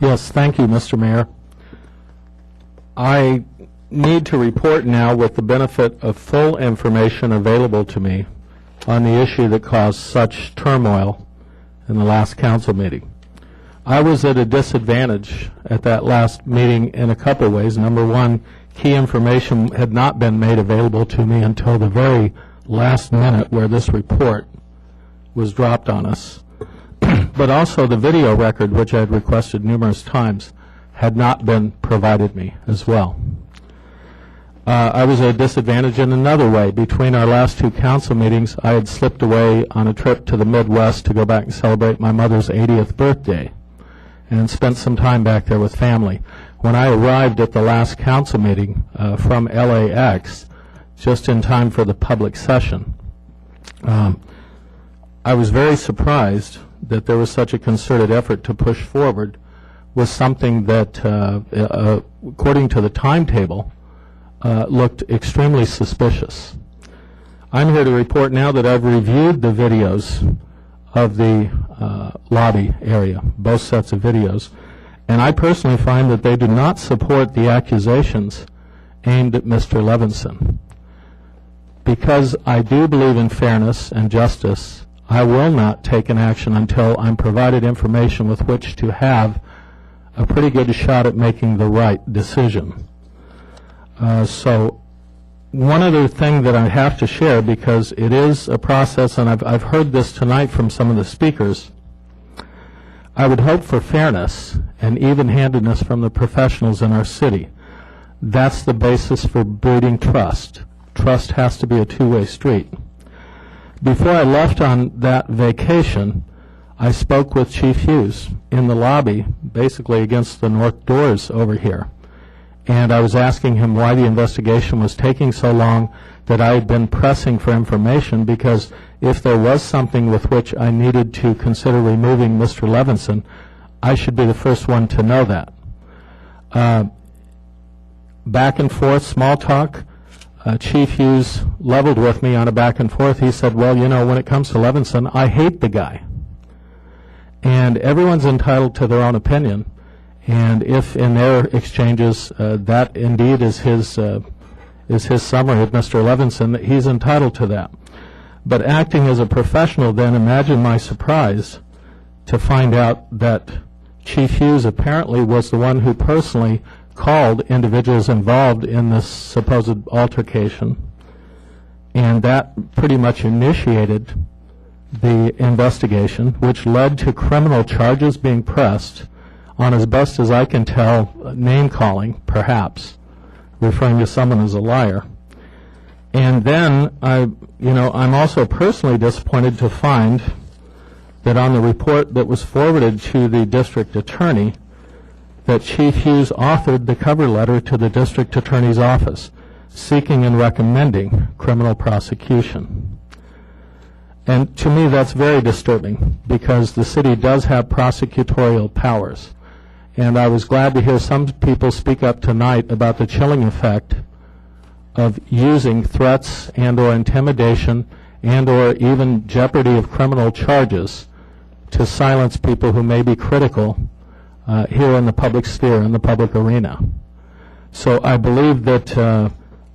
Yes, thank you, Mr. Mayor. I need to report now with the benefit of full information available to me on the issue that caused such turmoil in the last council meeting. I was at a disadvantage at that last meeting in a couple ways. Number one, key information had not been made available to me until the very last minute where this report was dropped on us. But also the video record, which I had requested numerous times, had not been provided me as well. I was at a disadvantage in another way. Between our last two council meetings, I had slipped away on a trip to the Midwest to go back and celebrate my mother's 80th birthday and spent some time back there with family. When I arrived at the last council meeting from LAX, just in time for the public session, I was very surprised that there was such a concerted effort to push forward with something that, according to the timetable, looked extremely suspicious. I'm here to report now that I've reviewed the videos of the lobby area, both sets of videos, and I personally find that they do not support the accusations aimed at Mr. Levinson. Because I do believe in fairness and justice, I will not take an action until I'm provided information with which to have a pretty good shot at making the right decision. So one other thing that I have to share, because it is a process, and I've heard this tonight from some of the speakers, I would hope for fairness and even-handedness from the professionals in our city. That's the basis for building trust. Trust has to be a two-way street. Before I left on that vacation, I spoke with Chief Hughes in the lobby, basically against the north doors over here. And I was asking him why the investigation was taking so long, that I had been pressing for information, because if there was something with which I needed to consider removing Mr. Levinson, I should be the first one to know that. Back and forth, small talk. Chief Hughes leveled with me on a back and forth. He said, well, you know, when it comes to Levinson, I hate the guy. And everyone's entitled to their own opinion. And if in their exchanges that indeed is his summary of Mr. Levinson, he's entitled to that. But acting as a professional, then imagine my surprise to find out that Chief Hughes apparently was the one who personally called individuals involved in this supposed altercation, and that pretty much initiated the investigation, which led to criminal charges being pressed on, as best as I can tell, name-calling, perhaps, referring to someone as a liar. And then I'm also personally disappointed to find that on the report that was forwarded to the district attorney, that Chief Hughes authored the cover letter to the district attorney's office seeking and recommending criminal prosecution. And to me, that's very disturbing, because the city does have prosecutorial powers. And I was glad to hear some people speak up tonight about the chilling effect of using threats and or intimidation and or even jeopardy of criminal charges to silence people who may be critical here in the public sphere, in the public arena. So I believe that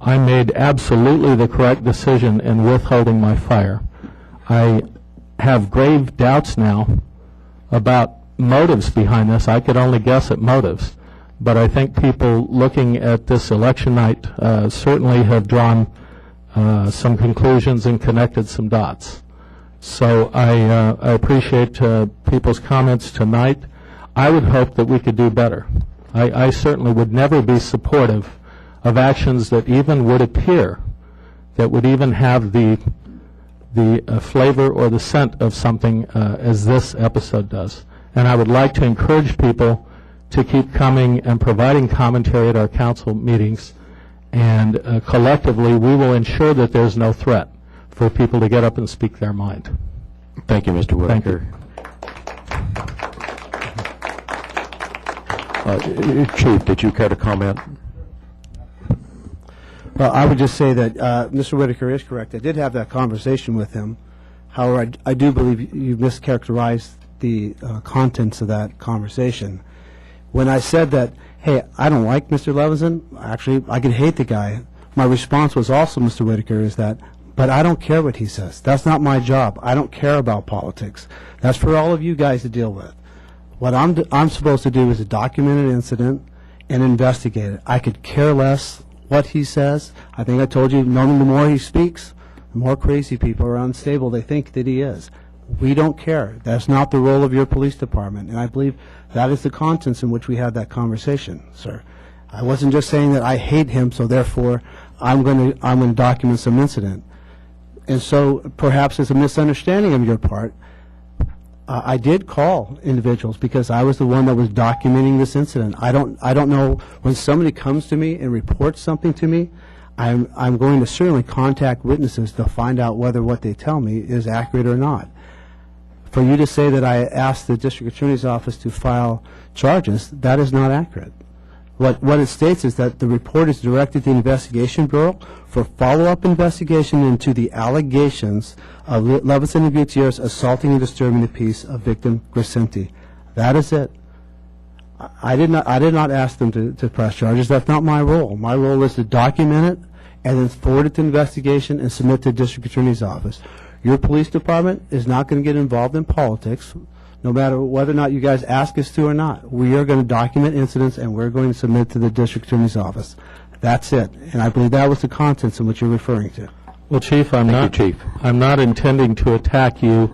I made absolutely the correct decision in withholding my fire. I have grave doubts now about motives behind this. I could only guess at motives. But I think people looking at this election night certainly have drawn some conclusions and connected some dots. So I appreciate people's comments tonight. I would hope that we could do better. I certainly would never be supportive of actions that even would appear, that would even have the flavor or the scent of something as this episode does. And I would like to encourage people to keep coming and providing commentary at our council meetings, and collectively we will ensure that there's no threat for people to get up and speak their mind. Thank you, Mr. Whitaker. Chief, did you care to comment? Well, I would just say that Mr. Whitaker is correct. I did have that conversation with him. However, I do believe you mischaracterized the contents of that conversation. When I said that, hey, I don't like Mr. Levinson, actually, I could hate the guy, my response was also, Mr. Whitaker, is that, but I don't care what he says. That's not my job. I don't care about politics. That's for all of you guys to deal with. What I'm supposed to do is to document an incident and investigate it. I could care less what he says. I think I told you, normally the more he speaks, the more crazy people are unstable they think that he is. We don't care. That's not the role of your police department. And I believe that is the contents in which we had that conversation, sir. I wasn't just saying that I hate him, so therefore I'm going to document some incident. And so perhaps it's a misunderstanding on your part. I did call individuals because I was the one that was documenting this incident. I don't know, when somebody comes to me and reports something to me, I'm going to certainly contact witnesses to find out whether what they tell me is accurate or not. For you to say that I asked the district attorney's office to file charges, that is not accurate. What it states is that the report is directed to the Investigation Bureau for follow-up investigation into the allegations of Levinson and Gutierrez assaulting and disturbing the peace of victim Grisenti. That is it. I did not ask them to press charges. That's not my role. My role is to document it and then forward it to investigation and submit to the district attorney's office. Your police department is not going to get involved in politics, no matter whether or not you guys ask us to or not. We are going to document incidents, and we're going to submit to the district attorney's office. That's it. And I believe that was the contents in which you're referring to. Well, Chief, I'm not intending to attack you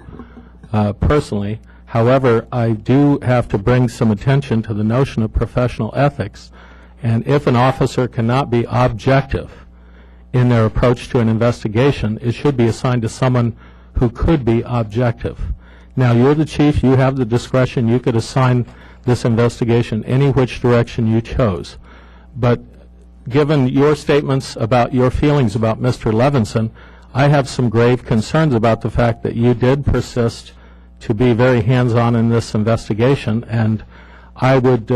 personally. However, I do have to bring some attention to the notion of professional ethics. And if an officer cannot be objective in their approach to an investigation, it should be assigned to someone who could be objective. Now, you're the chief. You have the discretion. You could assign this investigation any which direction you chose. But given your statements about your feelings about Mr. Levinson, I have some grave concerns about the fact that you did persist to be very hands-on in this investigation, and I would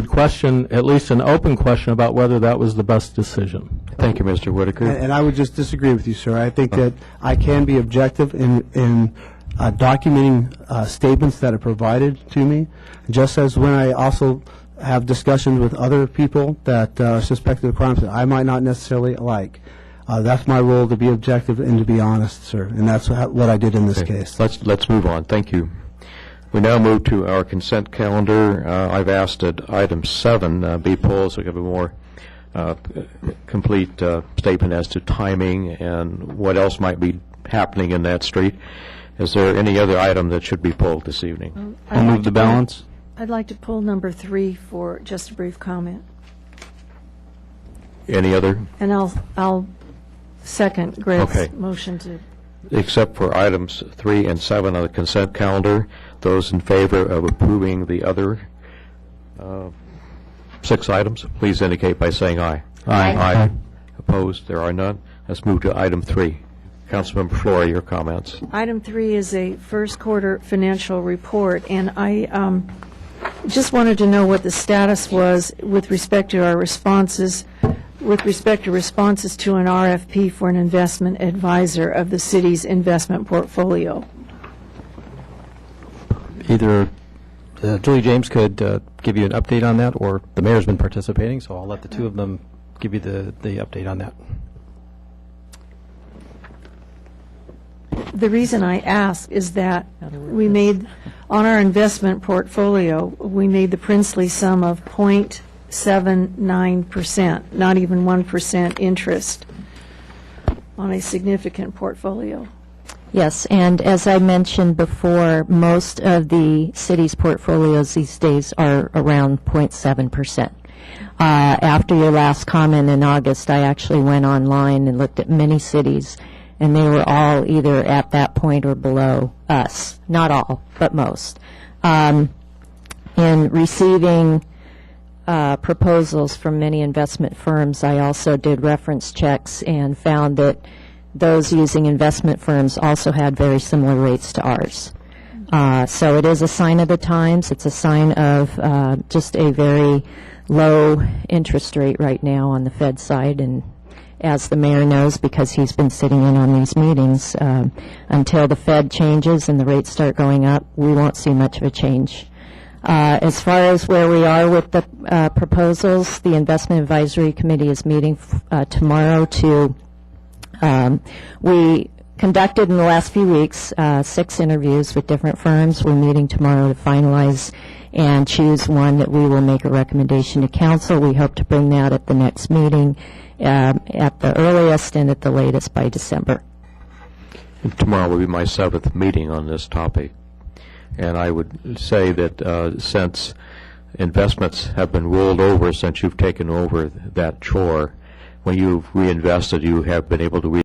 question, at least an open question, about whether that was the best decision. Thank you, Mr. Whitaker. And I would just disagree with you, sir. I think that I can be objective in documenting statements that are provided to me, just as when I also have discussions with other people that are suspected of crimes that I might not necessarily like. That's my role, to be objective and to be honest, sir, and that's what I did in this case. Let's move on. Thank you. We now move to our consent calendar. I've asked that item 7 be pulled so we have a more complete statement as to timing and what else might be happening in that street. Is there any other item that should be pulled this evening? I'll move the balance. I'd like to pull number 3 for just a brief comment. Any other? And I'll second Greg's Okay. motion to. Except for items 3 and 7 on the consent calendar, those in favor of approving the other 6 items, please indicate by saying aye. Aye. Opposed? There are none. Let's move to item 3. Councilmember Flora, your comments. Item 3 is a first quarter financial report, and I just wanted to know what the status was with respect to our responses, with respect to responses to an RFP for an investment advisor of the city's investment portfolio. Either Julie James could give you an update on that, or the mayor's been participating, so I'll let the two of them give you the update on that. The reason I ask is that we made, on our investment portfolio, we made the princely sum of 0.79%, not even 1% interest on a significant portfolio. Yes, and as I mentioned before, most of the city's portfolios these days are around 0.7%. After your last comment in August, I actually went online and looked at many cities, and they were all either at that point or below us. Not all, but most. In receiving proposals from many investment firms, I also did reference checks and found that those using investment firms also had very similar rates to ours. So it is a sign of the times. It's a sign of just a very low interest rate right now on the Fed side, and as the mayor knows, because he's been sitting in on these meetings, until the Fed changes and the rates start going up, we won't see much of a change. As far as where we are with the proposals, the Investment Advisory Committee is meeting tomorrow to, we conducted in the last few weeks 6 interviews with different firms. We're meeting tomorrow to finalize and choose one that we will make a recommendation to council. We hope to bring that at the next meeting at the earliest and at the latest by December. Tomorrow will be my 7th meeting on this topic. And I would say that since investments have been rolled over since you've taken over that chore, when you've reinvested, you have been able to